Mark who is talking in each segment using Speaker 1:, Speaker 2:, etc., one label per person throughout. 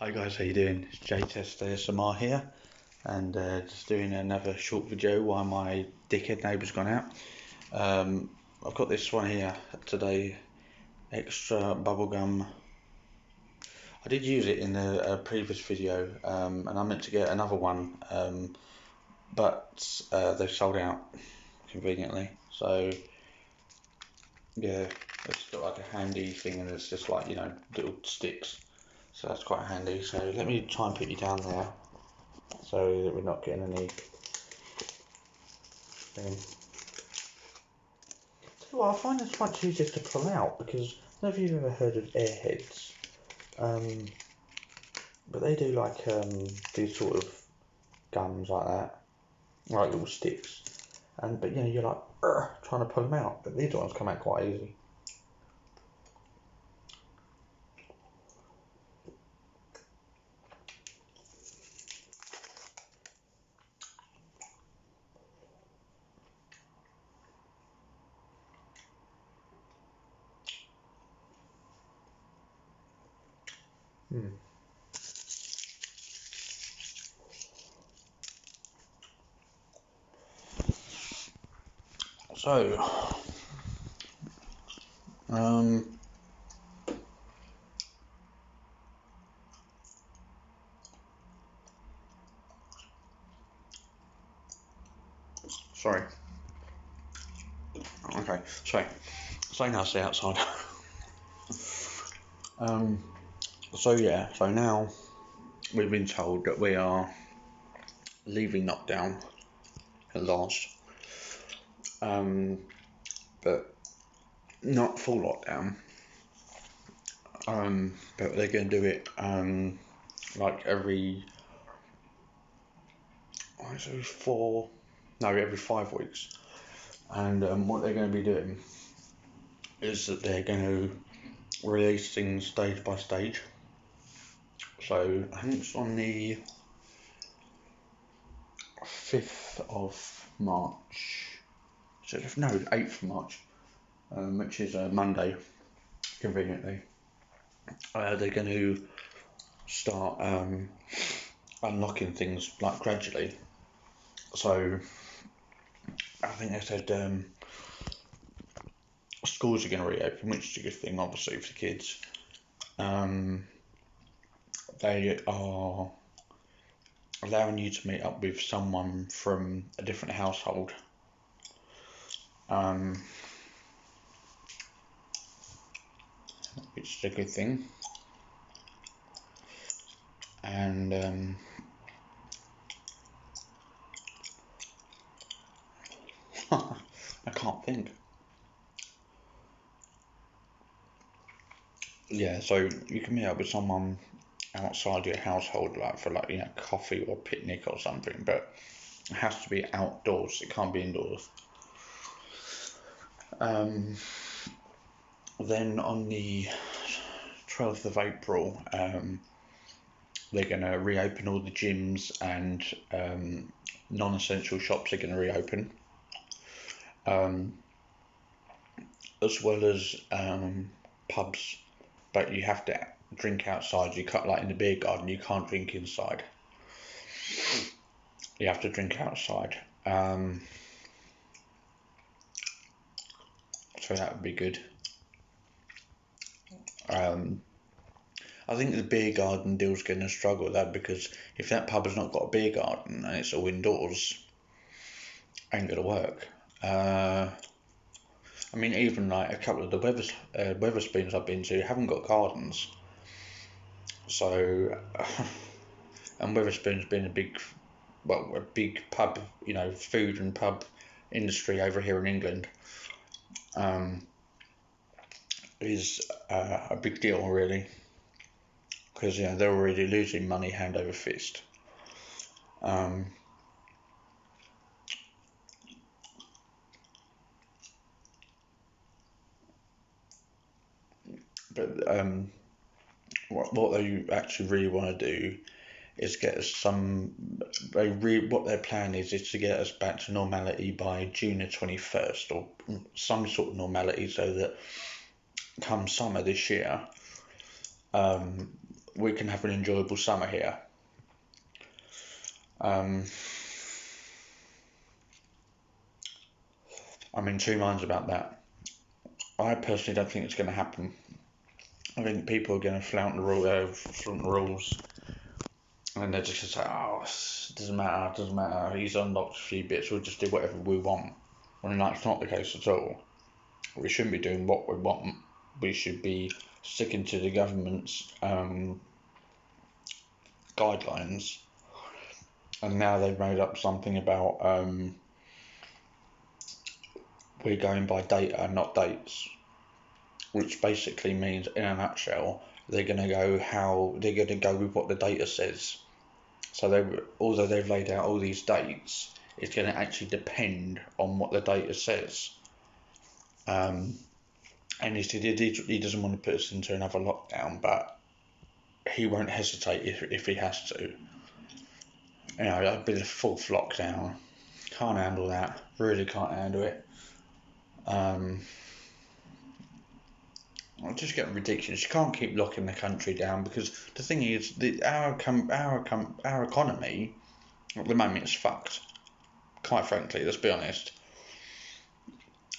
Speaker 1: Hi guys, how you doing? It's J-Test ASMR here, and just doing another short video while my dickhead neighbour's gone out. I've got this one here today, extra bubblegum. I did use it in a previous video, and I meant to get another one, but they've sold out conveniently. So yeah, it's got like a handy thing, and it's just like, you know, little sticks. So that's quite handy. So let me try and put you down there so that we're not getting any thing. So well, I find this much easier to pull out because I don't know if you've ever heard of airheads, but they do like these sort of gums like that, like little sticks, but you know, you're like trying to pull them out, but these ones come out quite easy. So, sorry. Okay, sorry. So now it's outside. So now we've been told that we are leaving lockdown at last, but not full lockdown. But they're going to do it like every 5 weeks. And what they're going to be doing is that they're going to release things stage by stage. So I think it's on the 5th of March. So no, 8th of March, which is a Monday, conveniently. They're going to start unlocking things like gradually. So I think they said schools are going to reopen, which is a good thing, obviously, for the kids. They are allowing you to meet up with someone from a different household. Which is a good thing. And I can't think. Yeah, so you can meet up with someone outside your household, like for like, you know, coffee or picnic or something, but it has to be outdoors. It can't be indoors. Then on the 12th of April, they're going to reopen all the gyms, and non-essential shops are going to reopen, as well as pubs, but you have to drink outside. You can't, like in the beer garden, you can't drink inside. You have to drink outside. So that would be good. I think the beer garden deal's going to struggle with that, because if that pub has not got a beer garden and it's all indoors, ain't going to work. I mean, even like a couple of the Wetherspoons I've been to haven't got gardens. So, and Wetherspoon's been a big pub, you know, food and pub industry over here in England. Is a big deal, really, because, you know, they're already losing money hand over fist. But what they actually really want to do is get us what their plan is to get us back to normality by June the 21st, or some sort of normality, so that come summer this year, we can have an enjoyable summer here. I'm in two minds about that. I personally don't think it's going to happen. I think people are going to flout the rules, and they're just going to say, "Oh, it doesn't matter. He's unlocked a few bits. We'll just do whatever we want." When that's not the case at all. We shouldn't be doing what we want. We should be sticking to the government's guidelines. And now they've made up something about we're going by data, not dates, which basically means, in a nutshell, they're going to go with what the data says. So although they've laid out all these dates, it's going to actually depend on what the data says. And he doesn't want to put us into another lockdown, but he won't hesitate if he has to. You know, that'd be the fourth lockdown. Can't handle that. Really can't handle it. It's just getting ridiculous. You can't keep locking the country down, because the thing is, our economy at the moment is fucked. Quite frankly, let's be honest.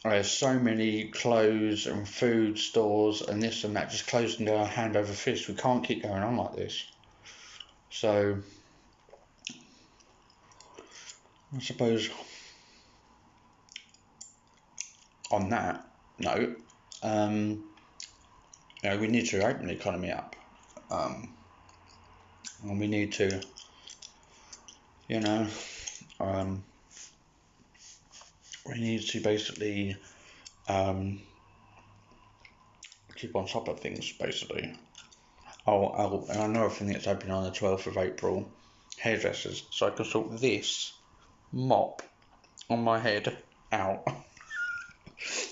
Speaker 1: There's so many clothes and food stores and this and that just closing down hand over fist. We can't keep going on like this. So, I suppose on that note, we need to open the economy up, and we need to, we need to basically keep on top of things, basically. And another thing that's open on the 12th of April, hairdressers, so I can sort this mop on my head out.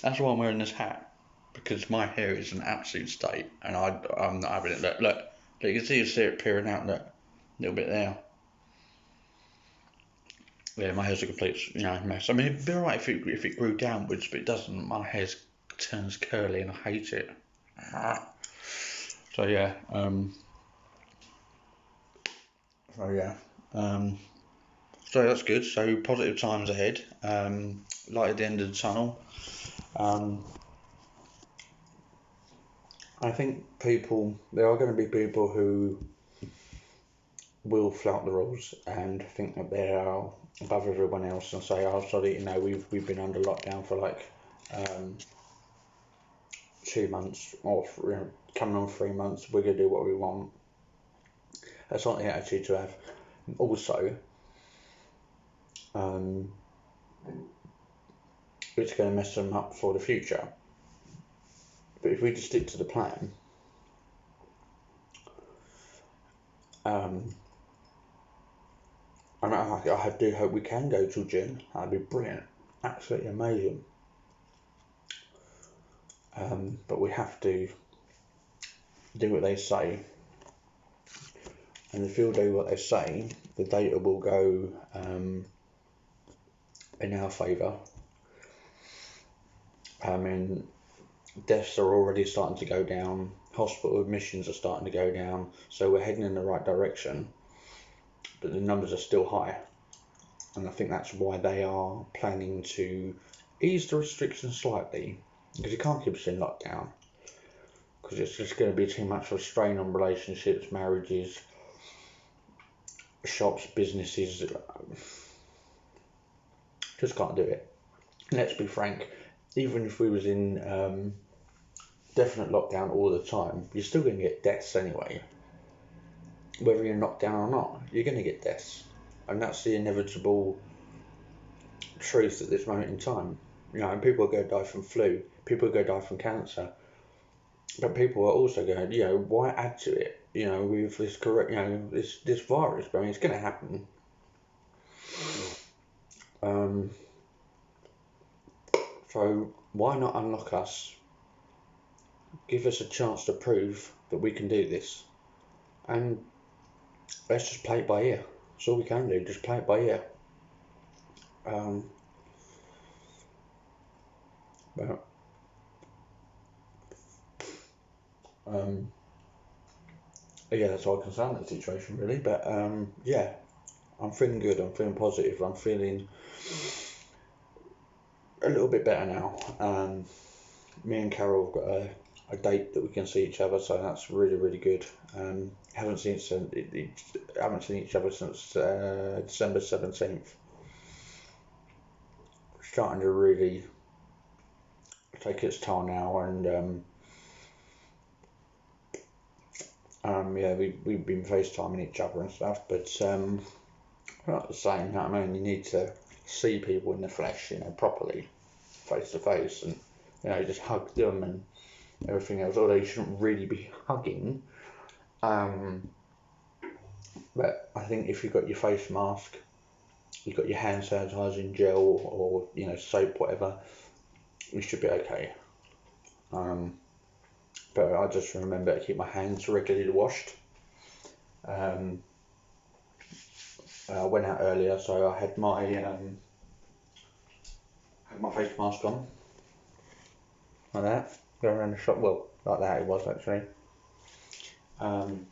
Speaker 1: That's why I'm wearing this hat, because my hair is an absolute state, and I'm not having it. Look, you can see it peering out, look, a little bit there. Yeah, my hair's a complete, mess. I mean, it'd be alright if it grew downwards, but it doesn't. My hair turns curly, and I hate it. So yeah, so that's good. So positive times ahead. Light at the end of the tunnel. I think there are going to be people who will flout the rules and think that they are above everyone else and say, "Oh, sorry, we've been under lockdown for like 2 months or coming on 3 months. We're gonna do what we want." That's not the attitude to have. Also, it's going to mess them up for the future. But if we just stick to the plan, I do hope we can go till June. That'd be brilliant, absolutely amazing. But we have to do what they say, and if you'll do what they say, the data will go in our favour. Deaths are already starting to go down, hospital admissions are starting to go down, so we're heading in the right direction, but the numbers are still high, and I think that's why they are planning to ease the restrictions slightly, because you can't keep us in lockdown, because it's just going to be too much of a strain on relationships, marriages, shops, businesses. Just can't do it. Let's be frank, even if we was in definite lockdown all the time, you're still going to get deaths anyway. Whether you're knocked down or not, you're going to get deaths, and that's the inevitable truth at this moment in time. And people are going to die from flu, people are going to die from cancer, but people are also going to, why add to it? With this correct, this virus. I mean, it's going to happen. So why not unlock us? Give us a chance to prove that we can do this, and let's just play it by ear. That's all we can do. Just play it by ear. yeah, that's all I can say on that situation really. But yeah, I'm feeling good. I'm feeling positive. I'm feeling a little bit better now. Me and Carol have got a date that we can see each other, so that's really good. Haven't seen each other since December 17th. Starting to really take its toll now, and yeah, we've been FaceTiming each other and stuff, but not the same. You know what I mean? You need to see people in the flesh, properly, face to face, and just hug them and everything else. Although you shouldn't really be hugging. But I think if you've got your face mask, you've got your hand sanitizing gel or soap, whatever, you should be okay. But I just remember to keep my hands regularly washed. I went out earlier, so I had my face mask on, like that, going around the shop. Well, like that it was actually. And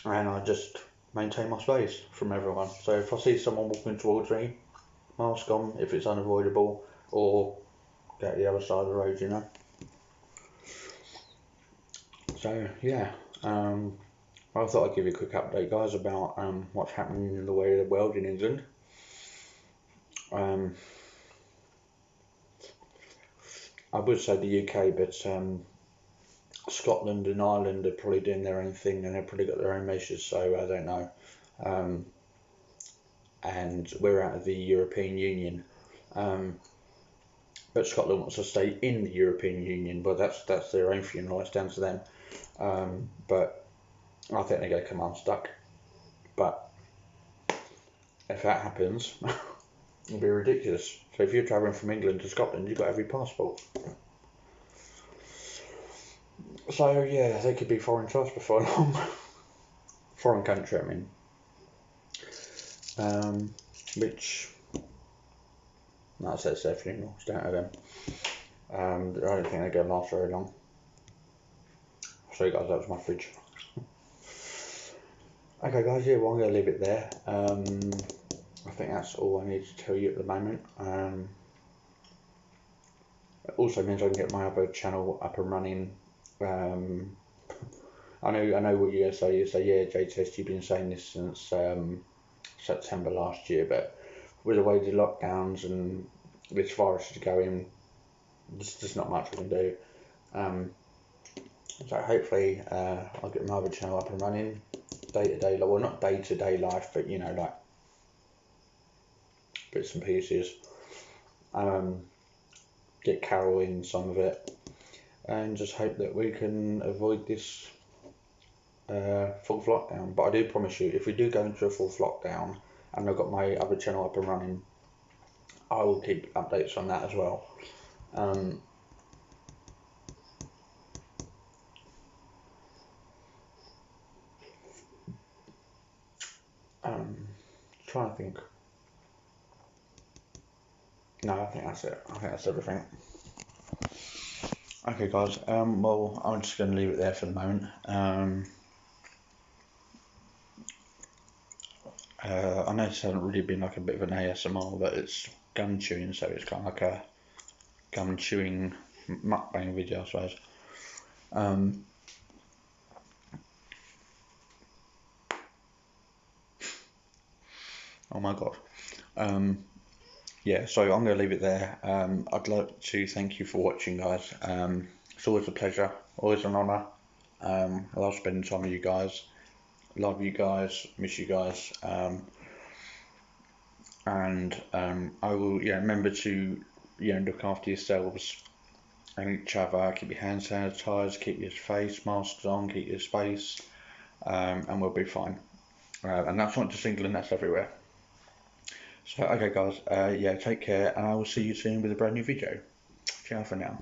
Speaker 1: I just maintain my space from everyone. So if I see someone walking towards me, mask on if it's unavoidable, or go to the other side of the road, So yeah, I thought I'd give you a quick update, guys, about what's happening in the way of the world in England. I would say the UK, but Scotland and Ireland are probably doing their own thing, and they've probably got their own measures, so I don't know. And we're out of the European Union, but Scotland wants to stay in the European Union, but that's their own funeral, it's down to them. But I think they're going to come unstuck. But if that happens, it'll be ridiculous. So if you're travelling from England to Scotland, you've got every passport. So yeah, they could be foreign to us before long. Foreign country, I mean. Which, like I said, it's their funeral, it's down to them. I don't think they're going to last very long. So guys, that was my fridge. Okay guys, yeah, well I'm going to leave it there. I think that's all I need to tell you at the moment. It also means I can get my other channel up and running. I know what you're going to say. You say, yeah, J-Test, you've been saying this since September last year, but with the way the lockdowns and this virus is going, there's just not much we can do. So hopefully I'll get my other channel up and running, day-to-day, well not day-to-day life, but like bits and pieces. Get Carol in some of it, and just hope that we can avoid this full lockdown. But I do promise you, if we do go into a full lockdown and I've got my other channel up and running, I will keep updates on that as well. Trying to think. No, I think that's it. I think that's everything. Okay, guys. Well, I'm just going to leave it there for the moment. I know this hasn't really been like a bit of an ASMR, but it's gum chewing, so it's kind of like a gum chewing mukbang video, I suppose. Oh my god. Yeah, so I'm going to leave it there. I'd like to thank you for watching, guys. It's always a pleasure, always an honour. I love spending time with you guys. Love you guys, miss you guys. And I will, remember to, look after yourselves and each other. Keep your hands sanitised, keep your face masks on, keep your space, and we'll be fine. And that's not just England, that's everywhere. So, okay guys, take care, and I will see you soon with a brand new video. Ciao for now.